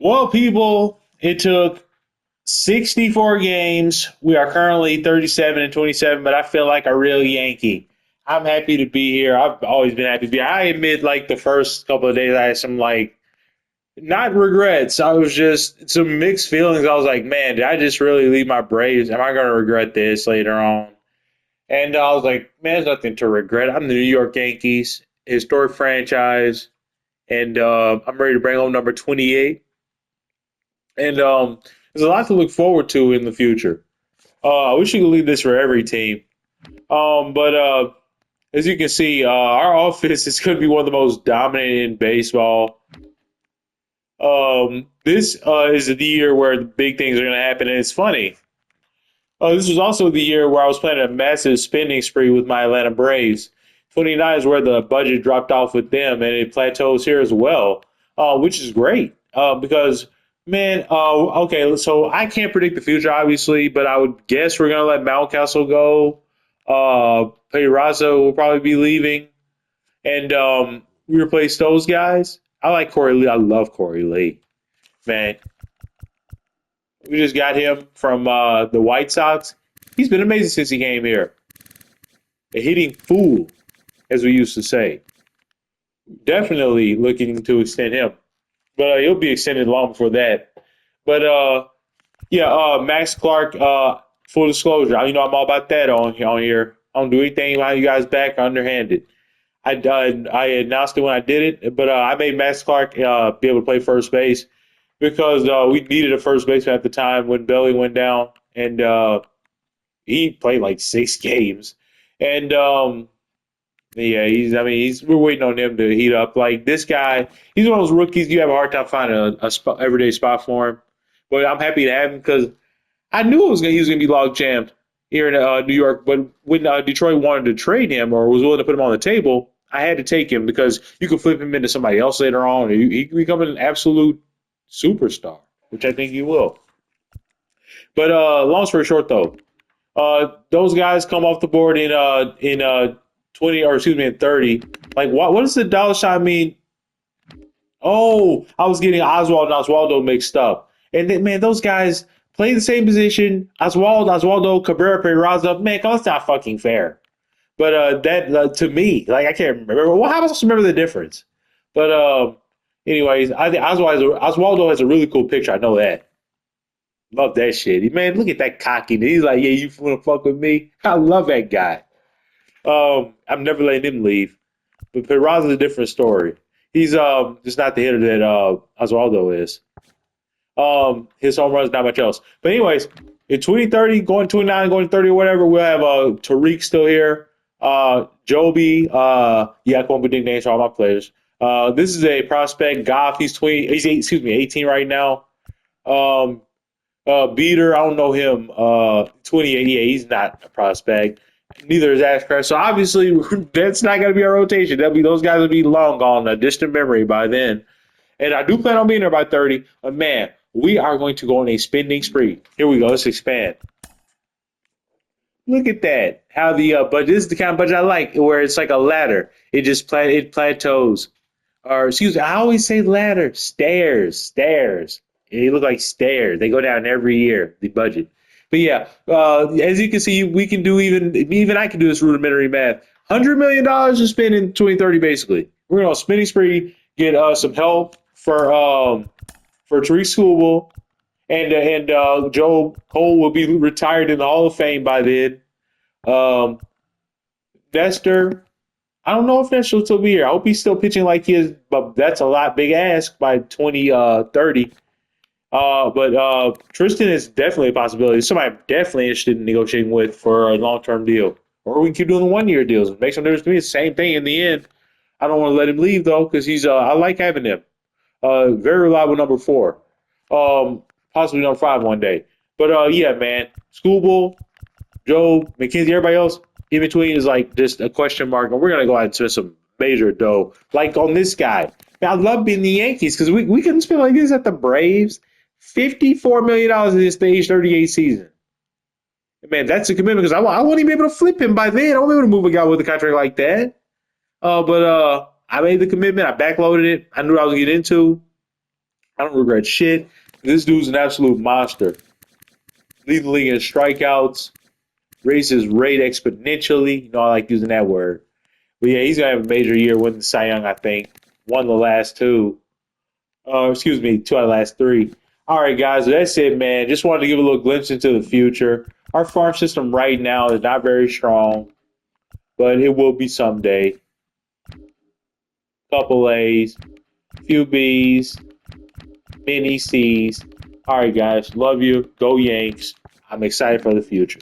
Well, people, it took 64 games. We are currently 37 and 27, but I feel like a real Yankee. I'm happy to be here. I've always been happy to be here. I admit, like, the first couple of days, I had some, like, not regrets. I was just some mixed feelings. I was like, man, did I just really leave my Braves? Am I going to regret this later on? And I was like, man, there's nothing to regret. I'm the New York Yankees, historic franchise, and I'm ready to bring home number 28. And there's a lot to look forward to in the future. I wish you could leave this for every team. But as you can see, our offense is going to be one of the most dominant in baseball. This is the year where the big things are going to happen, and it's funny. This was also the year where I was planning a massive spending spree with my Atlanta Braves. 29 is where the budget dropped off with them, and it plateaus here as well, which is great because, man, okay, so I can't predict the future, obviously, but I would guess we're going to let Mountcastle go. Peraza will probably be leaving, and we replace those guys. I like Corey Lee. I love Corey Lee, man. We just got him from the White Sox. He's been amazing since he came here. A hitting fool, as we used to say. Definitely looking to extend him. But he'll be extended long before that. But, Max Clark, full disclosure, I'm all about that on here. I don't do anything behind you guys' back underhanded. I announced it when I did it, but I made Max Clark be able to play first base because we needed a first baseman at the time when Belly went down, and he played like 6 games. And we're waiting on him to heat up. Like this guy, he's one of those rookies you have a hard time finding a everyday spot for him. But I'm happy to have him because I knew he was going to be log jammed here in New York. But when Detroit wanted to trade him or was willing to put him on the table, I had to take him because you could flip him into somebody else later on. He could become an absolute superstar, which I think he will. But long story short, though, those guys come off the board in 20 or excuse me in 30. Like what does the dollar sign mean? Oh, I was getting Oswald and Oswaldo mixed up. And then, man, those guys play the same position. Oswaldo, Cabrera, Peraza. Man, that's not fucking fair. But that to me, like I can't remember. Well, how am I supposed to remember the difference? But anyways, I think Oswaldo has a really cool picture. I know that. Love that shit. Man, look at that cockiness. He's like, yeah, you want to fuck with me? I love that guy. I'm never letting him leave. But Peraza's a different story. He's just not the hitter that Oswaldo is. His home runs, not much else. But anyways, in 2030, going 29, going 30 or whatever, we'll have Tariq still here. Joby, I won't be nicknames for all my players. This is a prospect. Goff, he's 18 right now. Beater, I don't know him. 28, yeah, he's not a prospect. Neither is Ashcraft. So obviously, that's not going to be our rotation. Those guys will be long gone, a distant memory by then. And I do plan on being there by 30. But man, we are going to go on a spending spree. Here we go. Let's expand. Look at that. How the budget. This is the kind of budget I like, where it's like a ladder. It plateaus. Or excuse me, I always say ladder. Stairs. They look like stairs. They go down every year. The budget. But yeah, as you can see, we can do even I can do this rudimentary math. $100 million to spend in 2030. Basically, we're going to spending spree. Get some help for Tariq Skubal, and Joe Cole will be retired in the Hall of Fame by then. Nestor, I don't know if Nestor will still be here. I hope he's still pitching like he is, but that's a lot big ask by 2030. But Tristan is definitely a possibility. Somebody I'm definitely interested in negotiating with for a long-term deal. Or we can keep doing the one-year deals. It makes no difference to me. It's the same thing in the end. I don't want to let him leave, though, because I like having him. Very reliable number 4. Possibly number 5 one day. But, yeah, man. Skubal, Joe, McKenzie, everybody else in between is like just a question mark. And we're going to go out and spend some major dough. Like on this guy. Man, I love being the Yankees because we couldn't spend like this at the Braves. $54 million in his age 38 season. Man, that's a commitment because I won't even be able to flip him by then. I won't be able to move a guy with a contract like that. But I made the commitment. I backloaded it. I knew what I was getting into. I don't regret shit. This dude's an absolute monster. Lead the league in strikeouts, raise his rate exponentially. You know, I like using that word. But yeah, he's gonna have a major year winning the Cy Young, I think. Won the last two. Excuse me, two out of the last three. All right, guys, that's it, man. Just wanted to give a little glimpse into the future. Our farm system right now is not very strong, but it will be someday. Couple A's, few B's, many C's. All right, guys, love you. Go Yanks. I'm excited for the future.